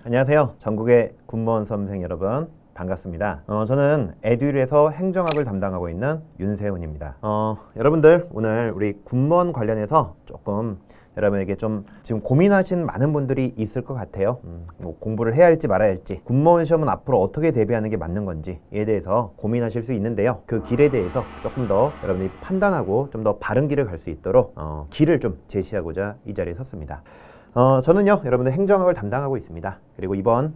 안녕하세요. 전국의 군무원 수험생 여러분 반갑습니다. 저는 에듀윌에서 행정학을 담당하고 있는 윤세훈입니다. 여러분들 오늘 우리 군무원 관련해서 조금 여러분에게 좀 지금 고민하신 많은 분들이 있을 것 같아요. 뭐 공부를 해야 할지 말아야 할지, 군무원 시험은 앞으로 어떻게 대비하는 게 맞는 건지에 대해서 고민하실 수 있는데요. 그 길에 대해서 조금 더 여러분이 판단하고 좀 더 바른 길을 갈 수 있도록 길을 좀 제시하고자 이 자리에 섰습니다. 저는요 여러분들 행정학을 담당하고 있습니다. 그리고 이번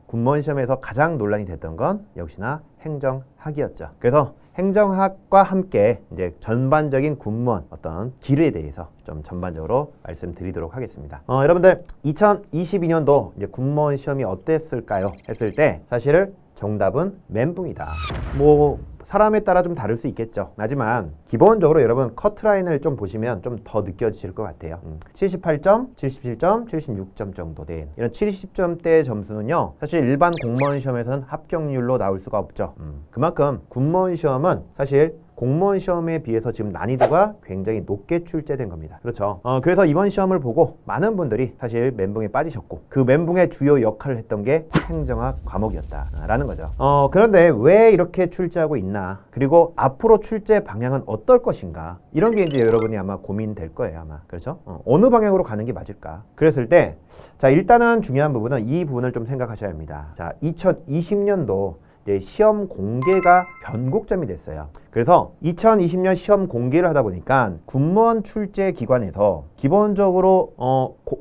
군무원 시험에서 가장 논란이 됐던 건 역시나 행정학이었죠. 그래서 행정학과 함께 이제 전반적인 군무원 어떤 길에 대해서 좀 전반적으로 말씀드리도록 하겠습니다. 여러분들 2022년도 이제 군무원 시험이 어땠을까요? 했을 때 사실 정답은 멘붕이다. 뭐 사람에 따라 좀 다를 수 있겠죠. 하지만 기본적으로 여러분 커트라인을 좀 보시면 좀 더 느껴지실 것 같아요. 78점, 77점, 76점 정도 된 이런 70점대 점수는요 사실 일반 공무원 시험에서는 합격률로 나올 수가 없죠. 그만큼 군무원 시험은 사실 공무원 시험에 비해서 지금 난이도가 굉장히 높게 출제된 겁니다. 그렇죠. 그래서 이번 시험을 보고 많은 분들이 사실 멘붕에 빠지셨고 그 멘붕의 주요 역할을 했던 게 행정학 과목이었다라는 거죠. 그런데 왜 이렇게 출제하고 있나, 그리고 앞으로 출제 방향은 어떨 것인가, 이런 게 이제 여러분이 아마 고민될 거예요. 아마. 그렇죠? 어느 방향으로 가는 게 맞을까? 그랬을 때 자 일단은 중요한 부분은 이 부분을 좀 생각하셔야 합니다. 자 2020년도 시험 공개가 변곡점이 됐어요. 그래서 2020년 시험 공개를 하다 보니까 군무원 출제 기관에서 기본적으로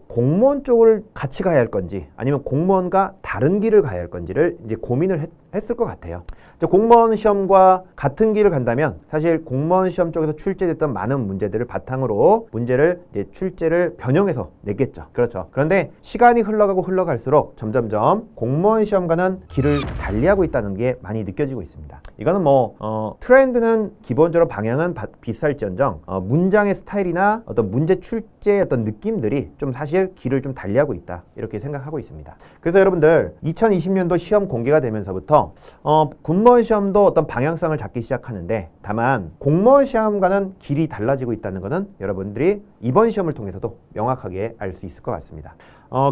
공무원 쪽을 같이 가야 할 건지 아니면 공무원과 다른 길을 가야 할 건지를 이제 고민을 했을 것 같아요. 공무원 시험과 같은 길을 간다면 사실 공무원 시험 쪽에서 출제됐던 많은 문제들을 바탕으로 문제를 이제 출제를 변형해서 냈겠죠. 그렇죠. 그런데 시간이 흘러가고 흘러갈수록 점점점 공무원 시험과는 길을 달리하고 있다는 게 많이 느껴지고 있습니다. 이거는 뭐 트렌드는 기본적으로 방향은 비슷할지언정 문장의 스타일이나 어떤 문제 출제의 어떤 느낌들이 좀 사실 길을 좀 달리하고 있다, 이렇게 생각하고 있습니다. 그래서 여러분들 2020년도 시험 공개가 되면서부터 군무원 시험도 어떤 방향성을 잡기 시작하는데, 다만 공무원 시험과는 길이 달라지고 있다는 것은 여러분들이 이번 시험을 통해서도 명확하게 알 수 있을 것 같습니다.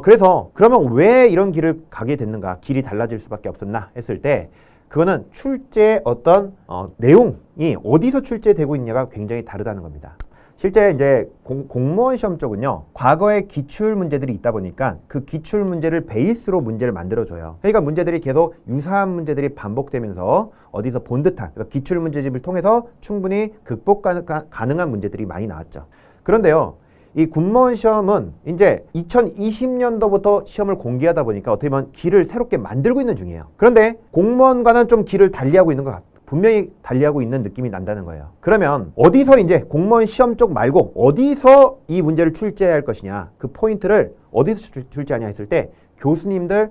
그래서 그러면 왜 이런 길을 가게 됐는가, 길이 달라질 수밖에 없었나 했을 때 그거는 출제의 어떤 내용이 어디서 출제되고 있냐가 굉장히 다르다는 겁니다. 실제 이제 공무원 시험 쪽은요 과거에 기출 문제들이 있다 보니까 그 기출 문제를 베이스로 문제를 만들어줘요. 그러니까 문제들이 계속 유사한 문제들이 반복되면서 어디서 본 듯한, 그러니까 기출 문제집을 통해서 충분히 극복 가능한 문제들이 많이 나왔죠. 그런데요 이 군무원 시험은 이제 2020년도부터 시험을 공개하다 보니까 어떻게 보면 길을 새롭게 만들고 있는 중이에요. 그런데 공무원과는 좀 길을 달리하고 있는 것 같아요. 분명히 달리하고 있는 느낌이 난다는 거예요. 그러면 어디서 이제 공무원 시험 쪽 말고 어디서 이 문제를 출제해야 할 것이냐, 그 포인트를 어디서 출제하냐 했을 때 교수님들,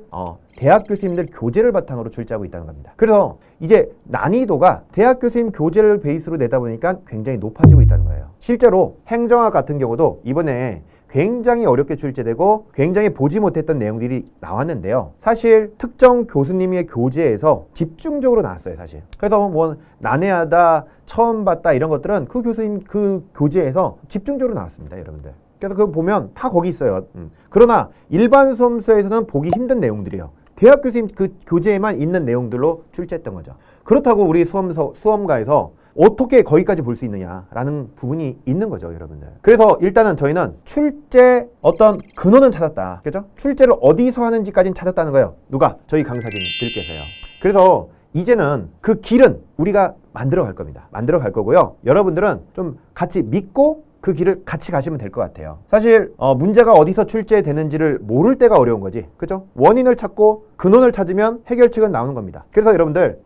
대학 교수님들 교재를 바탕으로 출제하고 있다는 겁니다. 그래서 이제 난이도가 대학 교수님 교재를 베이스로 내다 보니까 굉장히 높아지고 있다는 거예요. 실제로 행정학 같은 경우도 이번에 굉장히 어렵게 출제되고 굉장히 보지 못했던 내용들이 나왔는데요. 사실 특정 교수님의 교재에서 집중적으로 나왔어요, 사실. 그래서 뭐 난해하다, 처음 봤다 이런 것들은 그 교수님 그 교재에서 집중적으로 나왔습니다, 여러분들. 그래서 그거 보면 다 거기 있어요. 그러나 일반 수험서에서는 보기 힘든 내용들이에요. 대학 교수님 그 교재에만 있는 내용들로 출제했던 거죠. 그렇다고 우리 수험가에서 어떻게 거기까지 볼 수 있느냐라는 부분이 있는 거죠, 여러분들. 그래서 일단은 저희는 출제 어떤 근원은 찾았다. 그죠? 출제를 어디서 하는지까지는 찾았다는 거예요. 누가? 저희 강사진들께서요. 그래서 이제는 그 길은 우리가 만들어 갈 겁니다. 만들어 갈 거고요. 여러분들은 좀 같이 믿고 그 길을 같이 가시면 될 것 같아요. 사실 문제가 어디서 출제되는지를 모를 때가 어려운 거지. 그죠? 원인을 찾고 근원을 찾으면 해결책은 나오는 겁니다. 그래서 여러분들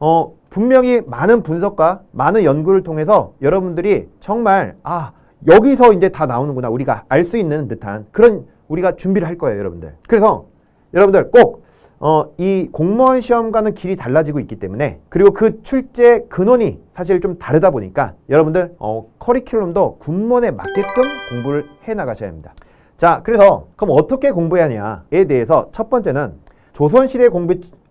분명히 많은 분석과 많은 연구를 통해서 여러분들이 정말 여기서 이제 다 나오는구나, 우리가 알 수 있는 듯한 그런 우리가 준비를 할 거예요, 여러분들. 그래서 여러분들 꼭 이 공무원 시험과는 길이 달라지고 있기 때문에, 그리고 그 출제 근원이 사실 좀 다르다 보니까 여러분들 커리큘럼도 군무원에 맞게끔 공부를 해 나가셔야 합니다. 자, 그래서 그럼 어떻게 공부해야 하냐에 대해서 첫 번째는 조선시대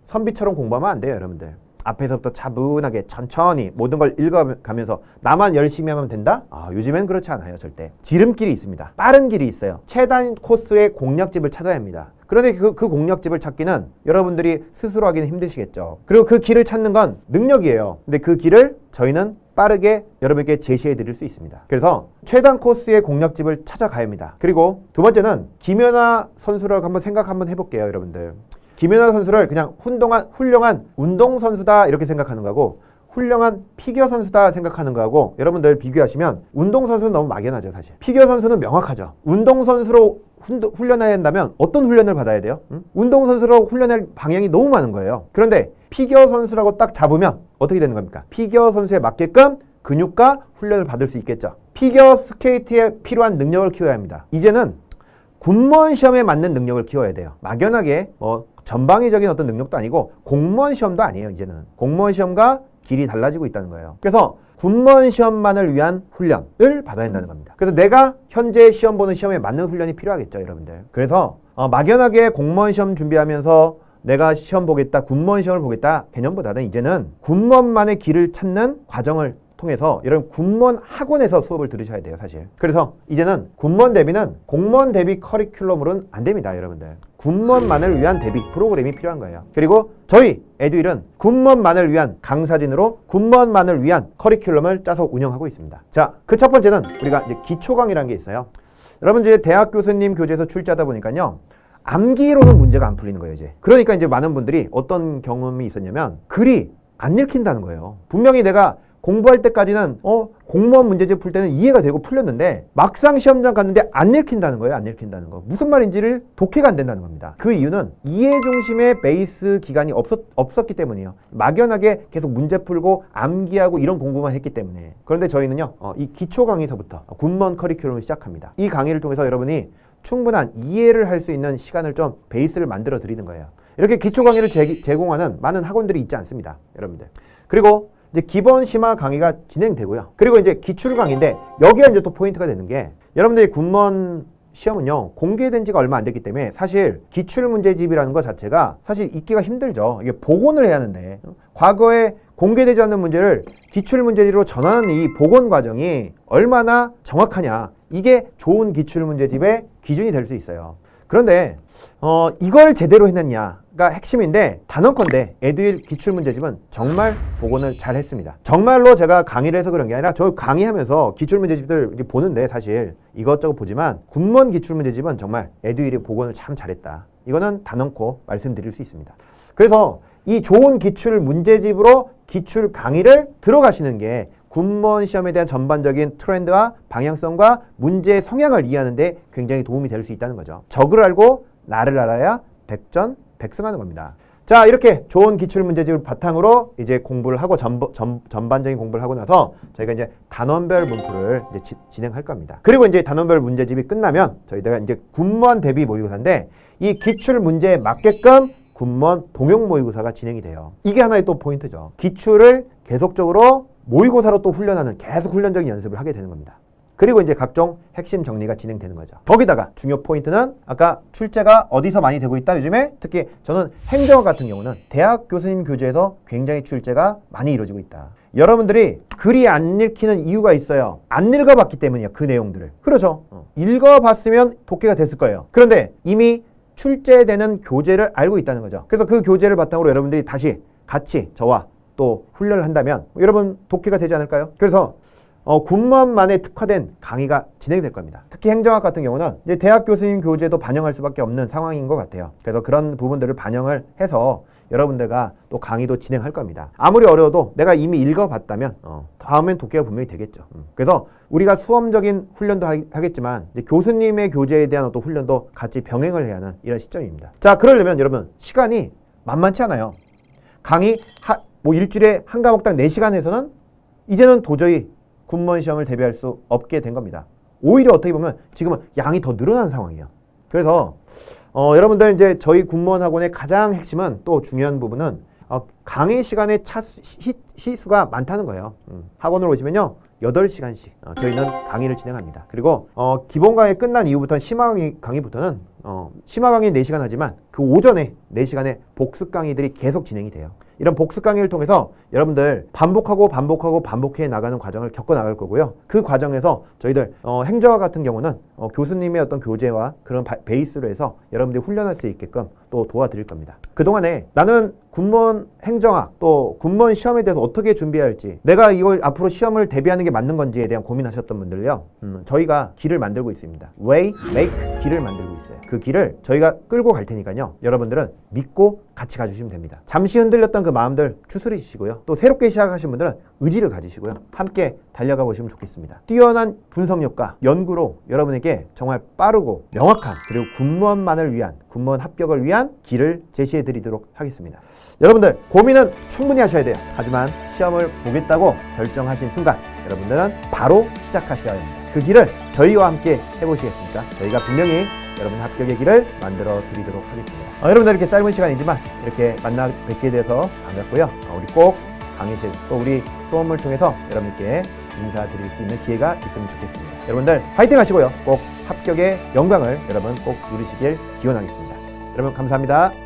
선비처럼 공부하면 안 돼요, 여러분들. 앞에서부터 차분하게 천천히 모든 걸 읽어가면서 나만 열심히 하면 된다? 요즘엔 그렇지 않아요. 절대. 지름길이 있습니다. 빠른 길이 있어요. 최단 코스의 공략집을 찾아야 합니다. 그런데 그 공략집을 찾기는 여러분들이 스스로 하기는 힘드시겠죠. 그리고 그 길을 찾는 건 능력이에요. 근데 그 길을 저희는 빠르게 여러분에게 제시해 드릴 수 있습니다. 그래서 최단 코스의 공략집을 찾아가야 합니다. 그리고 두 번째는 김연아 선수를 한번 생각 한번 해볼게요, 여러분들. 김연아 선수를 그냥 훌륭한 운동선수다 이렇게 생각하는 거고, 훌륭한 피겨 선수다 생각하는 거하고 여러분들 비교하시면 운동선수는 너무 막연하죠. 사실 피겨 선수는 명확하죠. 운동선수로 훈련해야 한다면 어떤 훈련을 받아야 돼요? 운동선수로 훈련할 방향이 너무 많은 거예요. 그런데 피겨 선수라고 딱 잡으면 어떻게 되는 겁니까? 피겨 선수에 맞게끔 근육과 훈련을 받을 수 있겠죠. 피겨 스케이트에 필요한 능력을 키워야 합니다. 이제는 군무원 시험에 맞는 능력을 키워야 돼요. 막연하게 전방위적인 어떤 능력도 아니고 공무원 시험도 아니에요. 이제는 공무원 시험과 길이 달라지고 있다는 거예요. 그래서 군무원 시험만을 위한 훈련을 받아야 한다는 겁니다. 그래서 내가 현재 시험 보는 시험에 맞는 훈련이 필요하겠죠, 여러분들. 그래서 막연하게 공무원 시험 준비하면서 내가 시험 보겠다, 군무원 시험을 보겠다 개념보다는 이제는 군무원만의 길을 찾는 과정을 통해서 여러분 군무원 학원에서 수업을 들으셔야 돼요, 사실. 그래서 이제는 군무원 대비는 공무원 대비 커리큘럼으로는 안 됩니다, 여러분들. 군무원만을 위한 대비 프로그램이 필요한 거예요. 그리고 저희 에듀윌은 군무원만을 위한 강사진으로 군무원만을 위한 커리큘럼을 짜서 운영하고 있습니다. 자, 그 첫 번째는 우리가 이제 기초 강의라는 게 있어요. 여러분 이제 대학 교수님 교재에서 출제하다 보니까요, 암기로는 문제가 안 풀리는 거예요, 이제. 그러니까 이제 많은 분들이 어떤 경험이 있었냐면 글이 안 읽힌다는 거예요. 분명히 내가 공부할 때까지는 공무원 문제집 풀 때는 이해가 되고 풀렸는데 막상 시험장 갔는데 안 읽힌다는 거예요. 안 읽힌다는 거. 무슨 말인지를 독해가 안 된다는 겁니다. 그 이유는 이해 중심의 베이스 기간이 없었기 때문이에요. 막연하게 계속 문제 풀고 암기하고 이런 공부만 했기 때문에. 그런데 저희는요, 이 기초 강의서부터 군무원 커리큘럼을 시작합니다. 이 강의를 통해서 여러분이 충분한 이해를 할 수 있는 시간을 좀 베이스를 만들어 드리는 거예요. 이렇게 기초 강의를 제공하는 많은 학원들이 있지 않습니다, 여러분들. 그리고 이제 기본 심화 강의가 진행되고요. 그리고 이제 기출 강의인데 여기가 이제 또 포인트가 되는 게, 여러분들이 군무원 시험은요, 공개된 지가 얼마 안 됐기 때문에 사실 기출 문제집이라는 것 자체가 사실 읽기가 힘들죠. 이게 복원을 해야 하는데 과거에 공개되지 않는 문제를 기출 문제집으로 전환하는 이 복원 과정이 얼마나 정확하냐, 이게 좋은 기출 문제집의 기준이 될 수 있어요. 그런데 이걸 제대로 해냈냐가 핵심인데, 단언컨대 에듀윌 기출문제집은 정말 복원을 잘 했습니다. 정말로 제가 강의를 해서 그런 게 아니라 저 강의하면서 기출문제집들 보는데 사실 이것저것 보지만 군무원 기출문제집은 정말 에듀윌이 복원을 참 잘했다. 이거는 단언코 말씀드릴 수 있습니다. 그래서 이 좋은 기출 문제집으로 기출 강의를 들어가시는 게 군무원 시험에 대한 전반적인 트렌드와 방향성과 문제의 성향을 이해하는 데 굉장히 도움이 될 수 있다는 거죠. 적을 알고 나를 알아야 백전백승하는 겁니다. 자, 이렇게 좋은 기출 문제집을 바탕으로 이제 공부를 하고 전반적인 공부를 하고 나서 저희가 이제 단원별 문풀을 이제 진행할 겁니다. 그리고 이제 단원별 문제집이 끝나면 저희가 이제 군무원 대비 모의고사인데, 이 기출 문제에 맞게끔 군무원 동용 모의고사가 진행이 돼요. 이게 하나의 또 포인트죠. 기출을 계속적으로 모의고사로 또 훈련하는, 계속 훈련적인 연습을 하게 되는 겁니다. 그리고 이제 각종 핵심 정리가 진행되는 거죠. 거기다가 중요 포인트는 아까 출제가 어디서 많이 되고 있다, 요즘에 특히 저는 행정학 같은 경우는 대학 교수님 교재에서 굉장히 출제가 많이 이루어지고 있다. 여러분들이 글이 안 읽히는 이유가 있어요. 안 읽어봤기 때문이에요, 그 내용들을. 그렇죠. 읽어봤으면 독해가 됐을 거예요. 그런데 이미 출제되는 교재를 알고 있다는 거죠. 그래서 그 교재를 바탕으로 여러분들이 다시 같이 저와 또 훈련을 한다면 여러분 독해가 되지 않을까요? 그래서 군무원만에 특화된 강의가 진행될 겁니다. 특히 행정학 같은 경우는 이제 대학 교수님 교재도 반영할 수밖에 없는 상황인 것 같아요. 그래서 그런 부분들을 반영을 해서 여러분들과 또 강의도 진행할 겁니다. 아무리 어려워도 내가 이미 읽어봤다면 다음엔 독해가 분명히 되겠죠. 그래서 우리가 수험적인 훈련도 하겠지만 이제 교수님의 교재에 대한 어떤 훈련도 같이 병행을 해야 하는 이런 시점입니다. 자, 그러려면 여러분 시간이 만만치 않아요. 강의 일주일에 한 과목당 4시간에서는 이제는 도저히 군무원 시험을 대비할 수 없게 된 겁니다. 오히려 어떻게 보면 지금은 양이 더 늘어난 상황이에요. 그래서 여러분들 이제 저희 군무원 학원의 가장 핵심은, 또 중요한 부분은 강의 시간의 시수가 많다는 거예요. 학원으로 오시면요 8시간씩 저희는 강의를 진행합니다. 그리고 기본 강의 끝난 이후부터는 심화 강의부터는 심화 강의 4시간 하지만 그 오전에 4시간에 복습 강의들이 계속 진행이 돼요. 이런 복습 강의를 통해서 여러분들 반복해 나가는 과정을 겪어 나갈 거고요. 그 과정에서 저희들 행정학 같은 경우는 교수님의 어떤 교재와 그런 베이스로 해서 여러분들이 훈련할 수 있게끔 또 도와드릴 겁니다. 그동안에 나는 군무원 행정학 또 군무원 시험에 대해서 어떻게 준비해야 할지, 내가 이걸 앞으로 시험을 대비하는 게 맞는 건지에 대한 고민하셨던 분들요, 저희가 길을 만들고 있습니다. Way, Make 길을 만들고 있어요. 그 길을 저희가 끌고 갈 테니까요, 여러분들은 믿고 같이 가주시면 됩니다. 잠시 흔들렸던 그 마음들 추스리시고요, 또 새롭게 시작하신 분들은 의지를 가지시고요, 함께 달려가 보시면 좋겠습니다. 뛰어난 분석력과 연구로 여러분에게 정말 빠르고 명확한, 그리고 군무원만을 위한, 군무원 합격을 위한 길을 제시해 드리도록 하겠습니다. 여러분들 고민은 충분히 하셔야 돼요. 하지만 시험을 보겠다고 결정하신 순간 여러분들은 바로 시작하셔야 합니다. 그 길을 저희와 함께 해보시겠습니까? 저희가 분명히 여러분 합격의 길을 만들어 드리도록 하겠습니다. 여러분들 이렇게 짧은 시간이지만 이렇게 만나 뵙게 돼서 반갑고요. 우리 꼭 강의실 또 우리 수업을 통해서 여러분께 인사드릴 수 있는 기회가 있으면 좋겠습니다. 여러분들 파이팅 하시고요. 꼭 합격의 영광을 여러분 꼭 누리시길 기원하겠습니다. 여러분 감사합니다.